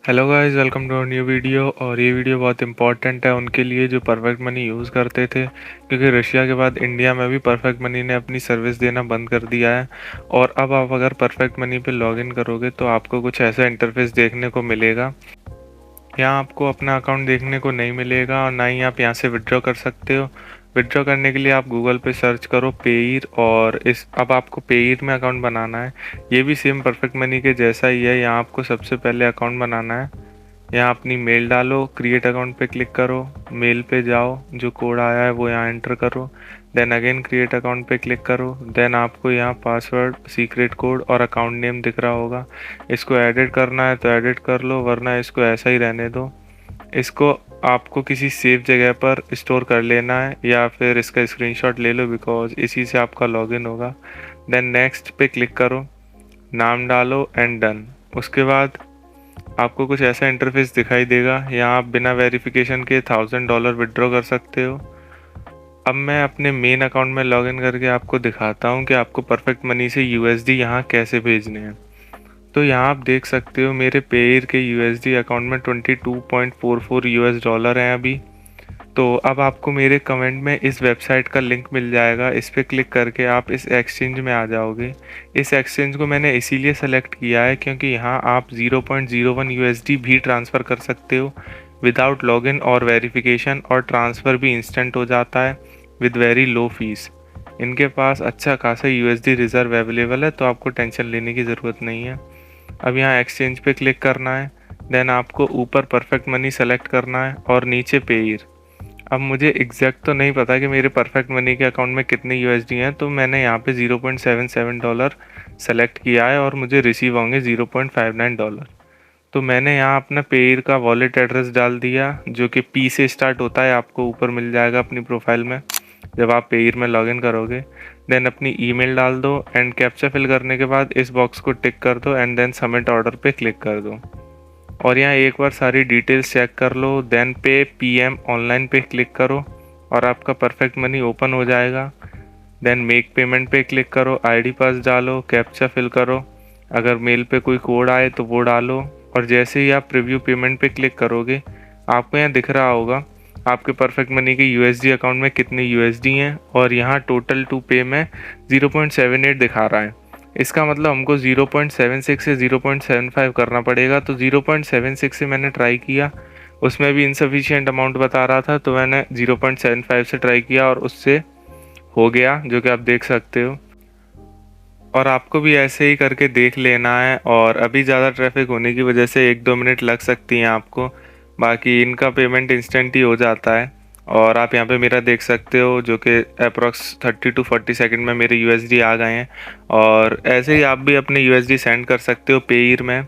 Hello guys, welcome to new video. और ये video बहुत इंपॉर्टेंट है उनके लिए जो परफेक्ट मनी यूज़ करते थे, क्योंकि रशिया के बाद इंडिया में भी परफेक्ट मनी ने अपनी सर्विस देना बंद कर दिया है। और अब आप अगर परफेक्ट मनी पे लॉगिन करोगे तो आपको कुछ ऐसा इंटरफेस देखने को मिलेगा। यहाँ आपको अपना अकाउंट देखने को नहीं मिलेगा और ना ही आप यहाँ से विड्रॉ कर सकते हो। विड्रॉ करने के लिए आप गूगल पे सर्च करो पेयर, और इस अब आपको पेयर में अकाउंट बनाना है। ये भी सेम परफेक्ट मनी के जैसा ही है। यहाँ आपको सबसे पहले अकाउंट बनाना है। यहाँ अपनी मेल डालो, क्रिएट अकाउंट पे क्लिक करो, मेल पे जाओ, जो कोड आया है वो यहाँ एंटर करो, देन अगेन क्रिएट अकाउंट पे क्लिक करो। देन आपको यहाँ पासवर्ड, सीक्रेट कोड और अकाउंट नेम दिख रहा होगा। इसको एडिट करना है तो एडिट कर लो, वरना इसको ऐसा ही रहने दो। इसको आपको किसी सेफ जगह पर स्टोर कर लेना है या फिर इसका स्क्रीनशॉट ले लो, बिकॉज इसी से आपका लॉगिन होगा। देन नेक्स्ट पे क्लिक करो, नाम डालो एंड डन। उसके बाद आपको कुछ ऐसा इंटरफेस दिखाई देगा। यहाँ आप बिना वेरिफिकेशन के $1000 विड्रॉ कर सकते हो। अब मैं अपने मेन अकाउंट में लॉगिन करके आपको दिखाता हूँ कि आपको परफेक्ट मनी से यूएसडी यहाँ कैसे भेजने हैं। तो यहाँ आप देख सकते हो मेरे पेयर के यूएसडी अकाउंट में 22.44 यूएस डॉलर हैं अभी। तो अब आपको मेरे कमेंट में इस वेबसाइट का लिंक मिल जाएगा। इस पर क्लिक करके आप इस एक्सचेंज में आ जाओगे। इस एक्सचेंज को मैंने इसीलिए सेलेक्ट किया है क्योंकि यहाँ आप 0.01 यूएसडी भी ट्रांसफ़र कर सकते हो विदाउट लॉगिन और वेरिफिकेशन, और ट्रांसफ़र भी इंस्टेंट हो जाता है विद वेरी लो फीस। इनके पास अच्छा खासा यूएसडी रिज़र्व अवेलेबल है, तो आपको टेंशन लेने की ज़रूरत नहीं है। अब यहाँ एक्सचेंज पे क्लिक करना है, देन आपको ऊपर परफेक्ट मनी सेलेक्ट करना है और नीचे पेयर। अब मुझे एग्जैक्ट तो नहीं पता कि मेरे परफेक्ट मनी के अकाउंट में कितने यूएसडी हैं, तो मैंने यहाँ पे $0.77 सेलेक्ट किया है और मुझे रिसीव होंगे $0.59। तो मैंने यहाँ अपना पेयर का वॉलेट एड्रेस डाल दिया, जो कि पी से स्टार्ट होता है। आपको ऊपर मिल जाएगा अपनी प्रोफाइल में जब आप पेयर में लॉगिन करोगे। देन अपनी ईमेल डाल दो एंड कैप्चा फिल करने के बाद इस बॉक्स को टिक कर दो एंड देन सबमिट ऑर्डर पे क्लिक कर दो। और यहाँ एक बार सारी डिटेल्स चेक कर लो, देन पे पीएम ऑनलाइन पे क्लिक करो और आपका परफेक्ट मनी ओपन हो जाएगा। देन मेक पेमेंट पे क्लिक करो, आईडी पास डालो, कैप्चा फिल करो, अगर मेल पे कोई कोड आए तो वो डालो। और जैसे ही आप प्रीव्यू पेमेंट पे क्लिक करोगे आपको यहाँ दिख रहा होगा आपके परफेक्ट मनी के यूएसडी अकाउंट में कितने यूएसडी हैं, और यहाँ टोटल टू पे में 0.78 दिखा रहा है। इसका मतलब हमको 0.76 से 0.75 करना पड़ेगा। तो 0.76 से मैंने ट्राई किया, उसमें भी इनसफिशिएंट अमाउंट बता रहा था, तो मैंने 0.75 से ट्राई किया और उससे हो गया, जो कि आप देख सकते हो। और आपको भी ऐसे ही करके देख लेना है। और अभी ज़्यादा ट्रैफिक होने की वजह से 1-2 मिनट लग सकती हैं आपको, बाकी इनका पेमेंट इंस्टेंट ही हो जाता है। और आप यहाँ पे मेरा देख सकते हो, जो कि अप्रॉक्स 30 to 40 सेकंड में मेरे यूएसडी आ गए हैं। और ऐसे ही आप भी अपने यूएसडी सेंड कर सकते हो पेयर में।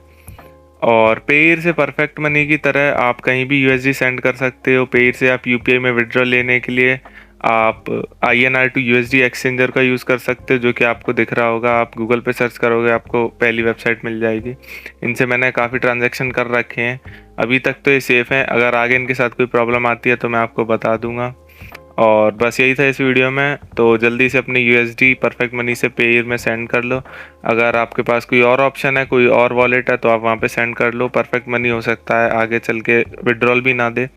और पेयर से परफेक्ट मनी की तरह आप कहीं भी यूएसडी सेंड कर सकते हो। पेयर से आप यूपीआई में विड्रॉ लेने के लिए आप INR टू USD एक्सचेंजर का यूज़ कर सकते हो, जो कि आपको दिख रहा होगा। आप गूगल पे सर्च करोगे आपको पहली वेबसाइट मिल जाएगी। इनसे मैंने काफ़ी ट्रांजैक्शन कर रखे हैं, अभी तक तो ये सेफ़ हैं। अगर आगे इनके साथ कोई प्रॉब्लम आती है तो मैं आपको बता दूंगा। और बस यही था इस वीडियो में। तो जल्दी से अपनी USD परफेक्ट मनी से पेयर में सेंड कर लो। अगर आपके पास कोई और ऑप्शन है, कोई और वॉलेट है, तो आप वहाँ पे सेंड कर लो। परफेक्ट मनी हो सकता है आगे चल के विड्रॉल भी ना दे।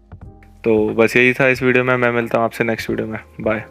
तो बस यही था इस वीडियो में। मैं मिलता हूँ आपसे नेक्स्ट वीडियो में। बाय।